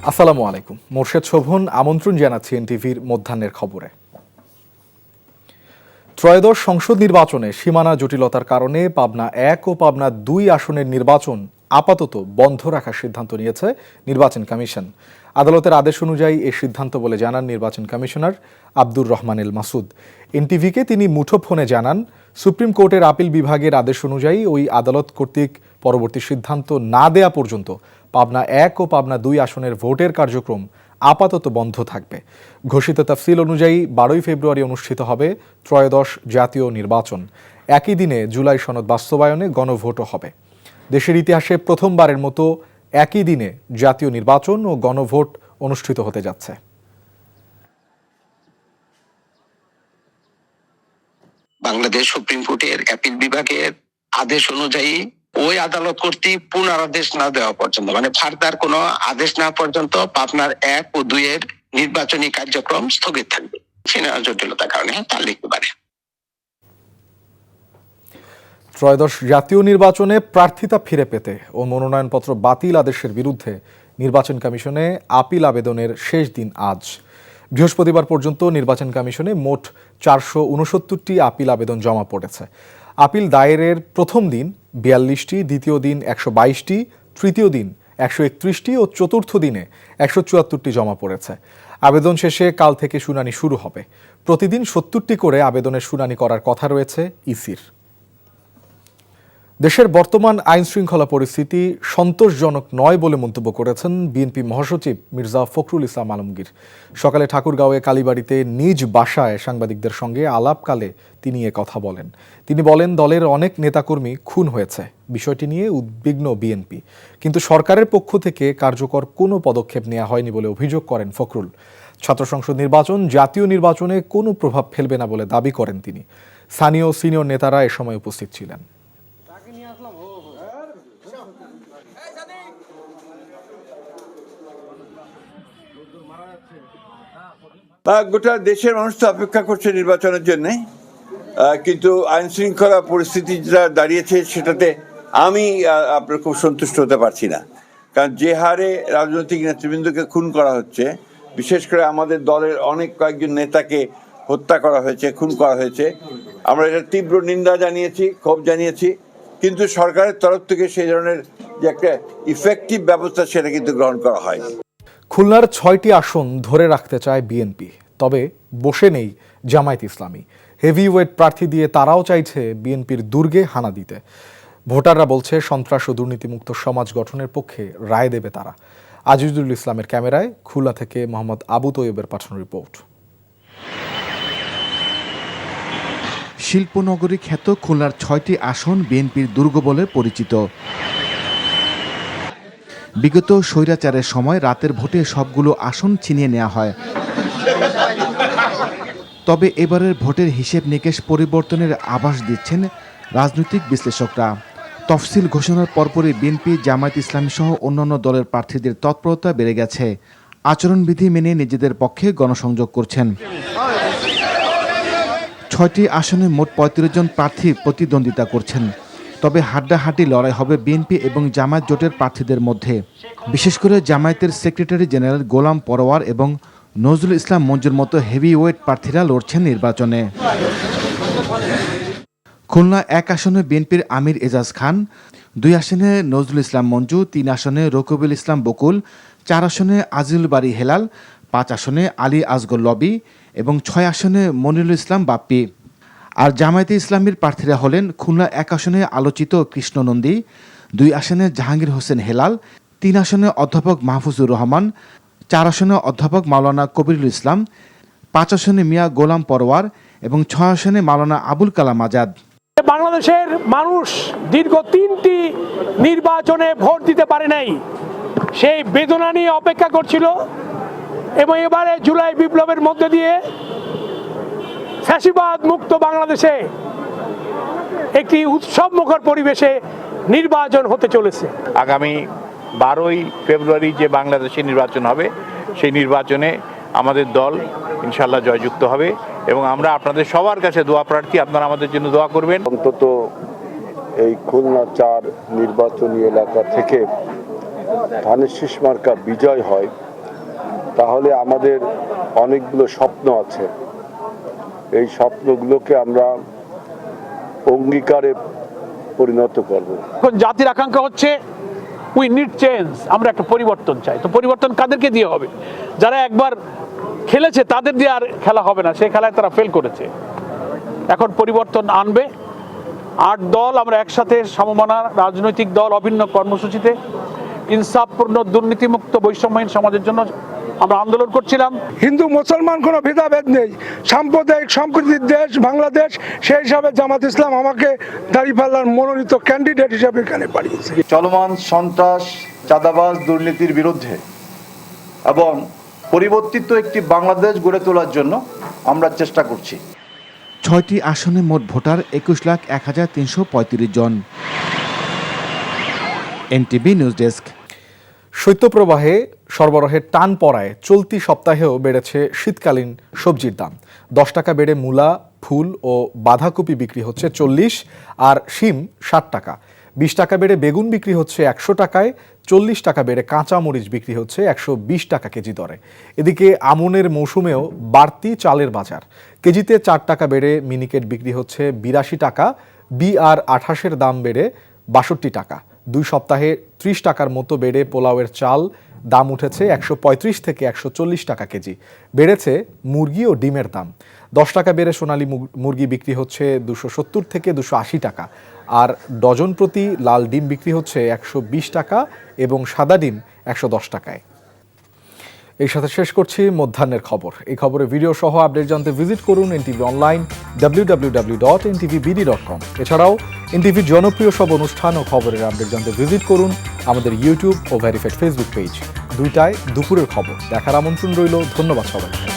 আসসালামু আলাইকুম। মোর্শেদ শোভন আমন্ত্রণ জানাচ্ছি এনটিভির মধ্যাহ্নের খবরে। ত্রয়োদশ সংসদ নির্বাচনে সীমানা জটিলতার কারণে পাবনা 1 ও পাবনা 2 আসনের নির্বাচন আপাতত বন্ধ রাখার সিদ্ধান্ত নিয়েছে নির্বাচন কমিশন। আদালতের আদেশ অনুযায়ী এই সিদ্ধান্ত বলে জানান নির্বাচন কমিশনার আব্দুর রহমান এল মাসুদ। এনটিভিকে তিনি মুঠোফোনে জানান, সুপ্রিম কোর্টের আপিল বিভাগের আদেশ অনুযায়ী ওই আদালত কর্তৃক পরবর্তী সিদ্ধান্ত না দেয়া পর্যন্ত পাবনা 1 ও পাবনা 2 আসনের ভোটের কার্যক্রম আপাতত বন্ধ থাকবে। ঘোষিত তফসিল অনুযায়ী 12 ফেব্রুয়ারি অনুষ্ঠিত হবে ত্রয়োদশ জাতীয় নির্বাচন। একই দিনে জুলাই সনদ বাস্তবায়নে গণভোটও হবে। দেশের ইতিহাসে প্রথমবারের মতো একই দিনে জাতীয় নির্বাচন ও গণভোট অনুষ্ঠিত হতে যাচ্ছে। বাংলাদেশ সুপ্রিম কোর্টের আপিল বিভাগের আদেশ অনুযায়ী ওই আদালত কর্তৃক পুনরাদেশ না দেওয়া পর্যন্ত, মানে ফার্দার কোনো আদেশ না পর্যন্ত পাবনার 1 ও 2 এর নির্বাচনী কার্যক্রম স্থগিত থাকবে। সীমানা জটিলতার কারণে তা লিখতে পারে। ত্রয়োদশ জাতীয় নির্বাচনে প্রার্থিতা ফিরে পেতে ও মনোনয়নপত্র বাতিল আদেশের বিরুদ্ধে নির্বাচন কমিশনে আপিল আবেদনের শেষ দিন আজ। বৃহস্পতিবার পর্যন্ত নির্বাচন কমিশনে মোট 469টি আপিল আবেদন জমা পড়েছে। আপিল দায়েরের প্রথম দিন 42টি, দ্বিতীয় দিন 122টি, তৃতীয় দিন 131টি ও চতুর্থ দিনে 174টি জমা পড়েছে। আবেদন শেষে কাল থেকে শুনানি শুরু হবে। প্রতিদিন 70টি করে আবেদনের শুনানি করার কথা রয়েছে ইসির। দেশের বর্তমান আইন শৃঙ্খলা পরিস্থিতি সন্তোষজনক নয় বলে মন্তব্য করেছেন বিএনপি মহাসচিব মির্জা ফখরুল ইসলাম আলমগীর। সকালে ঠাকুরগাঁওয়ে কালীবাড়িতে নিজ বাসায় সাংবাদিকদের সঙ্গে আলাপকালে তিনি কথা বলেন। তিনি বলেন, দলের অনেক নেতাকর্মী খুন হয়েছে, বিষয়টি নিয়ে উদ্বিগ্ন বিএনপি, কিন্তু সরকারের পক্ষ থেকে কার্যকর কোনো পদক্ষেপ নেওয়া হয়নি বলে অভিযোগ করেন ফখরুল। ছাত্র সংসদ নির্বাচন জাতীয় নির্বাচনে কোনো প্রভাব ফেলবে না বলে দাবি করেন তিনি। স্থানীয় সিনিয়র নেতারা এ সময় উপস্থিত ছিলেন। গোটা দেশের মানুষ তো অপেক্ষা করছে নির্বাচনের জন্য, কিন্তু আইন শৃঙ্খলা পরিস্থিতি যেটা দাঁড়িয়েছে সেটাতে আমি আপনার খুব সন্তুষ্ট হতে পারছি না। কারণ যে হারে রাজনৈতিক নেতৃবৃন্দকে খুন করা হচ্ছে, বিশেষ করে আমাদের দলের অনেক কয়েকজন নেতাকে হত্যা করা হয়েছে, খুন করা হয়েছে, আমরা এটা তীব্র নিন্দা জানিয়েছি, ক্ষোভ জানিয়েছি, কিন্তু সরকারের তরফ থেকে সেই ধরনের যে একটা ইফেক্টিভ ব্যবস্থা সেটা কিন্তু গ্রহণ করা হয়নি। খুলনার 6টি আসন ধরে রাখতে চায় বিএনপি, তবে বসে নেই জামায়াত ইসলামী। হেভিওয়েট প্রার্থী দিয়ে তারাও চাইছে বিএনপির দুর্গে হানা দিতে। ভোটাররা বলছে সন্ত্রাস ও দুর্নীতিমুক্ত সমাজ গঠনের পক্ষে রায় দেবে তারা। আজিজুল ইসলামের ক্যামেরায় খুলনা থেকে মোহাম্মদ আবু তৈয়বের পাঠানো রিপোর্ট। শিল্পনগরী খ্যাত খুলনার 6টি আসন বিএনপির দুর্গ বলে পরিচিত। বিগত স্বৈরাচারের সময় রাতের ভোটে সবগুলো আসন ছিনিয়ে নেওয়া হয়। তবে এবারের ভোটের হিসেব নিকেশ পরিবর্তনের আভাস দিচ্ছেন রাজনৈতিক বিশ্লেষকরা। তফসিল ঘোষণার পরপরই বিএনপি, জামায়াত ইসলামী সহ অন্যান্য দলের প্রার্থীদের তৎপরতা বেড়ে গেছে। আচরণবিধি মেনে নিজেদের পক্ষে গণসংযোগ করছেন। 6টি আসনে মোট 35 জন প্রার্থী প্রতিদ্বন্দ্বিতা করছেন। তবে হাড্ডাহাড্ডি লড়াই হবে বিএনপি এবং জামায়াত জোটের প্রার্থীদের মধ্যে। বিশেষ করে জামায়াতের সেক্রেটারি জেনারেল গোলাম পরোয়ার এবং নজরুল ইসলাম মঞ্জুর মতো হেভিওয়েট প্রার্থীরা লড়ছেন নির্বাচনে। খুলনা 1 আসনে বিএনপির আমির এজাজ খান, 2 আসনে নজরুল ইসলাম মঞ্জু, 3 আসনে রকিবুল ইসলাম বকুল, 4 আসনে আজিজুল বারী হেলাল, 5 আসনে আলী আসগর লবি এবং 6 আসনে মনিরুল ইসলাম বাপ্পি। আর জামায়াতে ইসলামীর প্রার্থীরা হলেন খুলনা 1 আসনে আলোচিত কৃষ্ণ নন্দী, 2 আসনে জাহাঙ্গীর হোসেন হেলাল, 3 আসনে অধ্যাপক মাহফুজুর রহমান, 4 আসনে অধ্যাপক মাওলানা কবিরুল ইসলাম, 5 আসনে মিয়া গোলাম পরোয়ার এবং 6 আসনে মাওলানা আবুল কালাম আজাদ। বাংলাদেশের মানুষ দীর্ঘ 3টি নির্বাচনে ভোট দিতে পারে নাই, সেই বেদনা নিয়ে অপেক্ষা করছিল এবং এবারে জুলাই বিপ্লবের মধ্যে দিয়ে ফ্যাসিবাদ মুক্ত বাংলাদেশে একটি উৎসবমুখর পরিবেশে নির্বাচন হতে চলেছে। আগামী 12 ফেব্রুয়ারি যে বাংলাদেশে নির্বাচন হবে, সেই নির্বাচনে আমাদের দল ইনশাল্লাহ জয়যুক্ত হবে এবং আমরা আপনাদের সবার কাছে দোয়া প্রার্থী, আপনারা আমাদের জন্য দোয়া করবেন। অন্তত এই খুলনা 4 নির্বাচনী এলাকা থেকে ধানের শীষ মার্কা বিজয় হয় তাহলে আমাদের অনেকগুলো স্বপ্ন আছে, এই স্বপ্নগুলোকে আমরা অঙ্গীকারে পরিণত করব। এখন জাতির আকাঙ্ক্ষা হচ্ছে উই নিড চেঞ্জ, আমরা একটা পরিবর্তন চাই। তো পরিবর্তন কাদেরকে দিয়ে হবে? যারা একবার খেলেছে তাদের দিয়ে আর খেলা হবে না, সেই খেলায় তারা ফেল করেছে। এখন পরিবর্তন আনবে 8 দল আমরা একসাথে সমমনা রাজনৈতিক দল অভিন্ন কর্মসূচিতে ইনসাফপূর্ণ দুর্নীতিমুক্ত বৈষম্যহীন সমাজের জন্য আমরা আন্দোলন করছিলাম। হিন্দু মুসলমান কোনো ভেদাভেদ নেই, সাম্প্রদায়িক সম্প্রীতির দেশ বাংলাদেশ। সেই হিসাবে জামাত ইসলাম আমাকে দাঁড়িপাল্লার মনোনীত ক্যান্ডিডেট হিসাবে এখানে পাঠিয়েছে। চলমান সন্ত্রাস, চাঁদাবাজ, দুর্নীতির বিরুদ্ধে এবং পরিবর্তিত একটি বাংলাদেশ গড়ে তোলার জন্য আমরা চেষ্টা করছি। 6টি আসনে মোট ভোটার 21,01,335 জন। NTV news desk. শৈত্যপ্রবাহে সরবরাহের টান পড়ায় চলতি সপ্তাহেও বেড়েছে শীতকালীন সবজির দাম। 10 টাকা বেড়ে মূলা, ফুল ও বাঁধাকপি বিক্রি হচ্ছে 40, আর শিম 60 টাকা। 20 টাকা বেড়ে বেগুন বিক্রি হচ্ছে 100 টাকায়, 40 টাকা বেড়ে কাঁচা মরিচ বিক্রি হচ্ছে 120 টাকা কেজি দরে। এদিকে আমনের মৌসুমেও বাড়তি চালের বাজার। কেজিতে 4 টাকা বেড়ে মিনিকেট বিক্রি হচ্ছে 82 টাকা, BR 28-এর দাম বেড়ে 62 টাকা। 2 সপ্তাহে 30 টাকার মতো বেড়ে পোলাওয়ের চাল দাম উঠেছে 135 থেকে 140 টাকা কেজি। বেড়েছে মুরগি ও ডিমের দাম। 10 টাকা বেড়ে সোনালী মুরগি বিক্রি হচ্ছে 270 থেকে 280 টাকা, আর ডজন প্রতি লাল ডিম বিক্রি হচ্ছে 120 টাকা এবং সাদা ডিম 110 টাকায়। এই সাথে শেষ করছি মধ্যাহ্নের খবর। এই খবরের ভিডিও সহ আপডেট জানতে ভিজিট করুন এনটিভি অনলাইন www.ntvbd.com। এছাড়াও এনটিভির জনপ্রিয় সব অনুষ্ঠান ও খবরের আপডেট জানতে ভিজিট করুন আমাদের ইউটিউব ও ভেরিফাইড ফেসবুক পেজ। দুইটায় দুপুরের খবর দেখার আমন্ত্রণ রইল। ধন্যবাদ সবাইকে।